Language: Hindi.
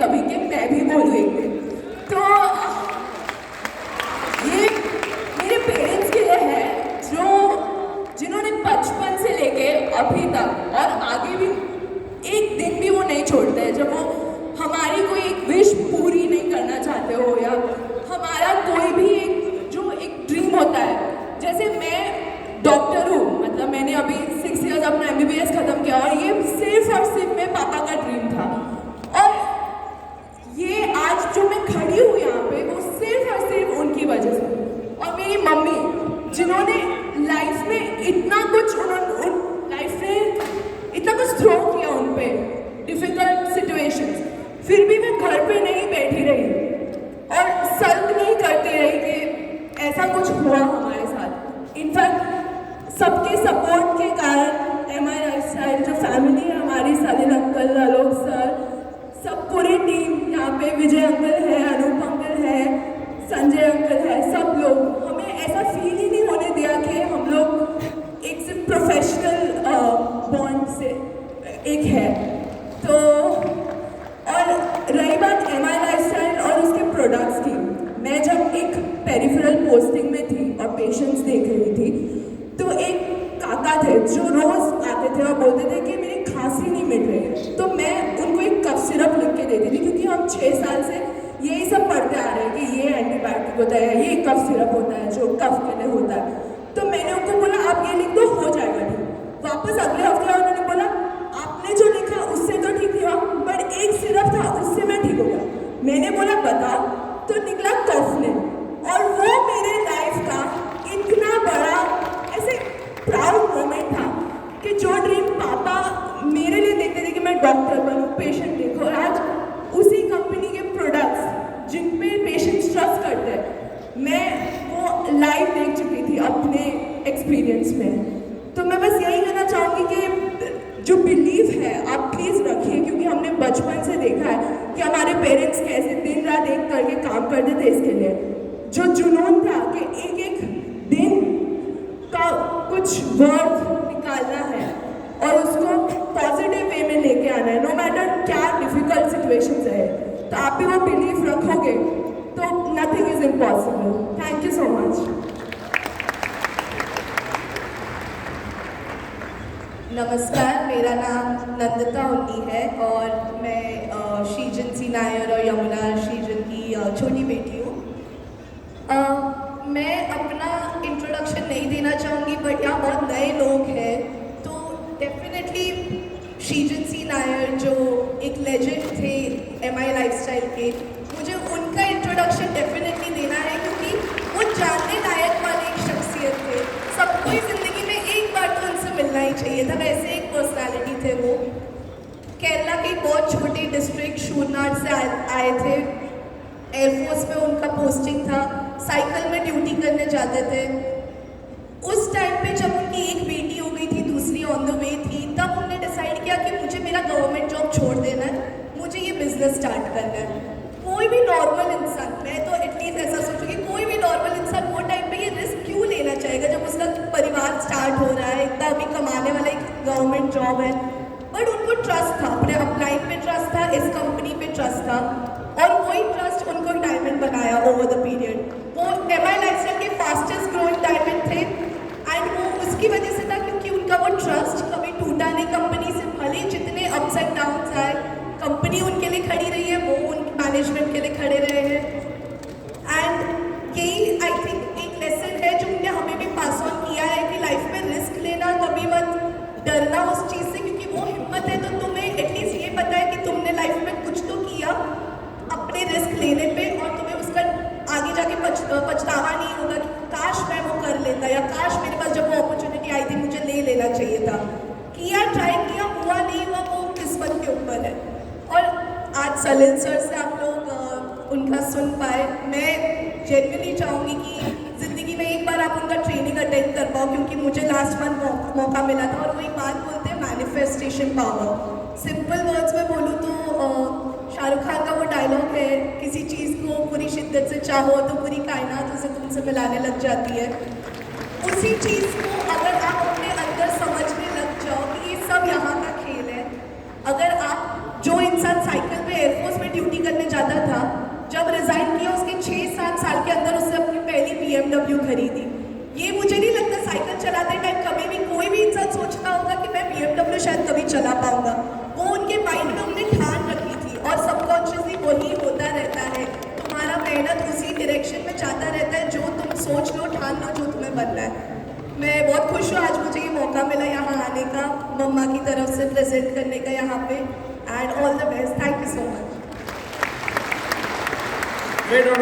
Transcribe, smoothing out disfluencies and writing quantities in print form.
कभी कि मैं भी बोलूँ एक दिन। तो ये मेरे पेरेंट्स के लिए है जो जिन्होंने बचपन से लेके अभी तक और आगे भी एक दिन भी वो नहीं छोड़ते हैं। जब वो हमारी कोई एक विश पूरी नहीं करना चाहते हो या हमारा कोई भी एक ड्रीम होता है। जैसे मैं डॉक्टर हूँ, मतलब मैंने अभी 6 इयर्स अपना MBBS खत्म किया और ये सिर्फ और सिर्फ मेरे पापा का ड्रीम था। और ये आज जो मैं खड़ी हूँ यहाँ पे वो सिर्फ और सिर्फ उनकी वजह से। और मेरी मम्मी जिन्होंने लाइफ में इतना कुछ लाइफ में इतना कुछ थ्रो किया उन पे डिफिकल्ट सिचुएशंस, फिर भी मैं घर पे नहीं बैठी रही और सल्ट नहीं करती रही कि ऐसा कुछ हुआ हमारे साथ। इनफैक्ट सबके सपोर्ट के कारण MI लाइफस्टाइल जो फैमिली है हमारी, सलील अंकल, आलोक सर, सब पूरी टीम यहाँ पे, विजय अंकल है, अनूप अंकल है, संजय अंकल है, सब लोग हमें ऐसा फील ही नहीं होने दिया कि हम लोग एक सिर्फ प्रोफेशनल बॉन्ड से एक है। तो और रही बात MI लाइफस्टाइल और उसके प्रोडक्ट्स की, मैं जब एक पेरिफेरल पोस्टिंग में थी और पेशेंट्स देख रही थी तो एक काका थे जो रोज आते थे और बोलते थे कि मेरी खांसी नहीं मिट रही है। तो मैं उनको एक कफ सिरप लिख के देती थी, क्योंकि हम 6 साल से यही सब पढ़ते आ रहे हैं कि ये एंटीबायोटिक होता है, ये कफ सिरप होता है जो कफ के लिए होता है। तो मैंने उनको बोला आप ये लिख दो, हो जाएगा ठीक। वापस अगले हफ्ते उन्होंने बोला आपने जो लिखा उससे तो ठीक नहीं हुआ, बट एक सिरप था उससे मैं ठीक हो गया। मैंने बोला बताओ, तो निकला कॉफलिन। और वो मेरे लाइफ का इतना बड़ा ऐसे प्राउड मोमेंट था कि जो ड्रीम पापा मेरे लिए देखते थे कि मैं डॉक्टर बनूं, पेशेंट देखो, और आज उसी कंपनी के प्रोडक्ट्स जिन पे पेशेंट्स ट्रस्ट करते हैं मैं वो लाइव देख चुकी थी अपने एक्सपीरियंस में। तो मैं बस यही कहना चाहूँगी कि जो बिलीव है आप प्लीज़ रखिए, क्योंकि हमने बचपन से देखा है कि हमारे पेरेंट्स कैसे दिन रात एक करके काम करते थे इसके लिए। जो जुनून था कि एक एक दिन का कुछ वर्थ निकालना है और उसको पॉजिटिव वे में लेके आना है, नो मैटर क्या डिफिकल्ट सिचुएशंस है। तो आप भी वो बिलीव रखोगे तो nothing is impossible. Thank you so much. नमस्कार, मेरा नाम नंदिता उन्नी है और मैं श्रीजन सी नायर और यमुना श्रीजन की छोटी बेटी हूँ। मैं अपना इंट्रोडक्शन नहीं देना चाहूँगी, बट यहाँ बहुत नए लोग हैं, तो डेफिनेटली श्रीजन सी नायर जो एक लेजेंड थे MI लाइफस्टाइल के, मुझे उनका इंट्रोडक्शन डेफिनेटली देना है, क्योंकि वो जानने लायक वाले एक शख्सियत थे। सबको ही ज़िंदगी में एक बार तो उनसे मिलना ही चाहिए था, वैसे एक पर्सनैलिटी थे वो। केरला के बहुत छोटे डिस्ट्रिक्ट शूरनाट से आए थे। एयरफोर्स में उनका पोस्टिंग था, साइकिल में ड्यूटी करने जाते थे। उस टाइम पे जब उनकी एक बेटी हो गई थी, दूसरी ऑन द वे थी, तब उन्होंने डिसाइड किया कि मुझे मेरा गवर्नमेंट जॉब छोड़ देना है, मुझे ये बिजनेस स्टार्ट करना है। कोई भी नॉर्मल इंसान, मैं तो एटलीस्ट ऐसा सोचूंगी, कोई भी नॉर्मल इंसान वो टाइम पे ये रिस्क क्यों लेना चाहेगा जब उसका परिवार स्टार्ट हो रहा है, इतना अभी कमाने वाला एक गवर्नमेंट जॉब है। बट उनको ट्रस्ट था, अपने अपलाइन पे ट्रस्ट था, इस कंपनी पे ट्रस्ट था, और वही ट्रस्ट उनको डायमंड बनाया ओवर द पीरियड। वो MI लाइफस्टाइल के फास्टेस्ट ग्रोइंग डायमंड थे, एंड वो उसकी वजह से था क्योंकि उनका वो ट्रस्ट कभी टूटा नहीं। कंपनी से भले जितने अप्स एंड डाउन्स आए, कंपनी उनके लिए खड़ी रही है, वो उनके मैनेजमेंट के लिए खड़े रहे हैं। एंड यही आई थिंक एक लेसन है जो उन्होंने हमें भी पास ऑन किया है कि लाइफ में रिस्क लेना, कभी मत डरना उस चीज़ से, क्योंकि वो हिम्मत है तो तुम्हें एटलीस्ट ये पता है कि तुमने लाइफ में कुछ तो किया अपने रिस्क लेने पे, और तुम्हें उसका आगे जाके पछतावा नहीं होगा कि काश मैं वो कर लेता, या काश मेरे पास जब वो अपॉर्चुनिटी आई थी मुझे ले लेना चाहिए था। किया, ट्राई किया, हुआ नहीं हुआ वो किस्मत के ऊपर है। और आज सलील सर से आप लोग उनका सुन पाए, मैं जेन्युइनली चाहूँगी कि ज़िंदगी में एक बार आप उनका ट्रेनिंग अटेंड कर पाओ, क्योंकि मुझे लास्ट मंथ मौका मिला था। और वही बात बोलते हैं मैनिफेस्टेशन पावर। सिंपल वर्ड्स में बोलूँ तो शाहरुख खान का वो डायलॉग है, किसी चीज़ को पूरी शिद्दत से चाहो तो पूरी कायनात उसे तुमसे मिलाने लग जाती है। उसी चीज़ को अगर आप अपने अंदर समझने लग जाओ कि ये सब यहाँ का खेल है। अगर आप जो इंसान साइकिल पे एयरफोर्स में ड्यूटी BMW खरीदी। ये मुझे नहीं लगता साइकिल चलाते टाइम कभी भी कोई भी इंसान सोचता होगा कि मैं BMW शायद कभी चला पाऊंगा। वो उनके माइंड में उन्होंने ठान रखी थी और सबकॉन्शियसली वही होता रहता है। तुम्हारा मेहनत उसी डायरेक्शन में जाता रहता है जो तुम सोच लो, ठान लो, जो तुम्हें बनना है। मैं बहुत खुश हूँ आज मुझे ये मौका मिला यहाँ आने का, मम्मा की तरफ से प्रेजेंट करने का यहाँ पे, and all the best. Thank you so much.